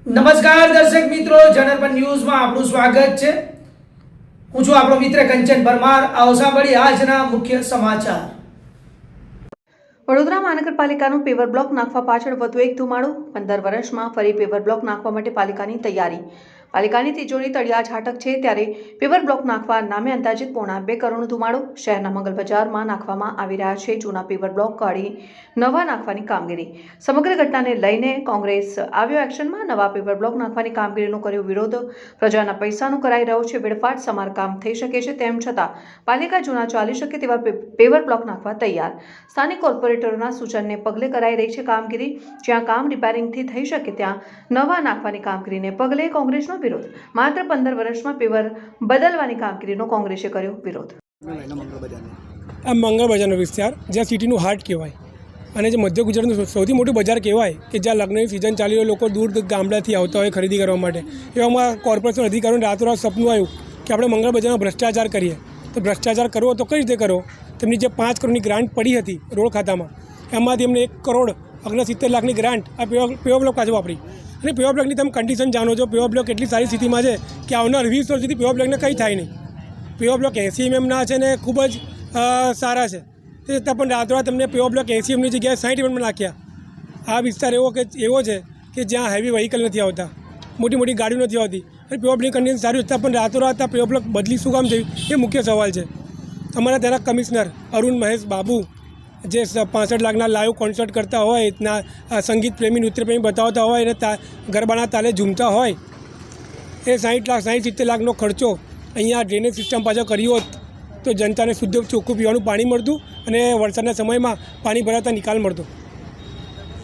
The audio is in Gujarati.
નમસ્કાર દર્શક મિત્રો, જનરપન ન્યૂઝમાં આપનું સ્વાગત છે। હું છું આપણો મિત્ર કંચન પરમાર। આવો સાંભળીએ આજના મુખ્ય સમાચાર। વડોદરા મહાનગરપાલિકાનું પેવર બ્લોક નાખવા પાછળ વધુ એક ધુમાડો। 15 વર્ષમાં ફરી પેવર બ્લોક નાખવા માટે પાલિકાની તૈયારી। પાલિકાની તિજોરી તળિયા ઝાટક છે ત્યારે પેવર બ્લોક નાખવા નામે અંદાજિત પોણા 2 કરોડનો ધુમાડો। શહેરના મંગલ બજારમાં નાખવામાં આવી રહ્યા છે જૂના પેવર બ્લોક કાઢી નવા નાખવાની કામગીરી। સમગ્ર ઘટનાને લઈને કોંગ્રેસ આવ્યો એક્શનમાં। નવા પેવર બ્લોક નાખવાની કામગીરીનો કર્યો વિરોધ। પ્રજાના પૈસાનું કરાઈ રહ્યો છે વેડફાટ। સમારકામ થઈ શકે છે તેમ છતાં પાલિકા જૂના ચાલી શકે તેવા પેવર બ્લોક નાખવા તૈયાર। સ્થાનિક કોર્પોરેટરોના સૂચનને પગલે કરાઈ રહી છે કામગીરી। જ્યાં કામ રિપેરિંગથી થઈ શકે ત્યાં નવા નાખવાની કામગીરીને પગલે કોંગ્રેસનો વિરોધ। માત્ર 15 વર્ષમાં પેવર બદલવાની કામગીરીનો કોંગ્રેસે કર્યો વિરોધ। આ મંગળ બજારનો વિસ્તાર જ્યાં સિટીનું હાર્ટ કહેવાય અને જે મધ્ય ગુજરાતનું સૌથી મોટું બજાર કહેવાય કે જ્યાં લગ્નની સિઝન ચાલી હોય, લોકો દૂર ગામડાથી આવતા હોય ખરીદી કરવા માટે। એવામાં કોર્પોરેશન અધિકારીઓને રાતોરાત સપનું આવ્યું કે આપણે મંગળ બજારમાં ભ્રષ્ટાચાર કરીએ। તો ભ્રષ્ટાચાર કરવો તો કઈ રીતે કરો? તેમની જે 5 કરોડની ગ્રાન્ટ પડી હતી રોડ ખાતામાં, એમાંથી એમને 1 કરોડ 69 લાખની ગ્રાન્ટ આ પેવર બ્લોક પાછું વાપરી। અને પેવર બ્લોકની તમે કન્ડિશન જાણો છો। પેવર બ્લોક એટલી સારી સ્થિતિમાં છે કે આવનાર 20 વર્ષ સુધી પેવર બ્લોકને કંઈ થાય નહીં। પેવર બ્લોક 80 mm છે ને ખૂબ જ સારા છે, તે છતાં પણ રાતોરાત તમને પેવર બ્લોક 80 mm ની જગ્યાએ 60 mm નાખ્યા। આ વિસ્તાર એવો છે કે જ્યાં હેવી વ્હીકલ નથી આવતા, મોટી ગાડીઓ નથી આવતી અને પેવર બ્લોકની કન્ડિશન સારી છતાં પણ રાતોરાત આ પેવર બ્લોક બદલી શું કામ થયું એ મુખ્ય સવાલ છે। અમારા ત્યાંના કમિશનર અરુણ મહેશ બાબુ જે 65 લાખના લાઈવ કોન્સર્ટ કરતા હોય, સંગીત પ્રેમી નૃત્ય પ્રેમી બતાવતા હોય અને ગરબાના તાલે ઝૂમતા હોય, એ 60-70 લાખનો ખર્ચો અહીંયા ડ્રેનેજ સિસ્ટમ પાછળ કર્યો હોત તો જનતાને શુદ્ધ ચોખ્ખું પીવાનું પાણી મળતું અને વરસાદના સમયમાં પાણી ભરાતા નિકાલ મળતો।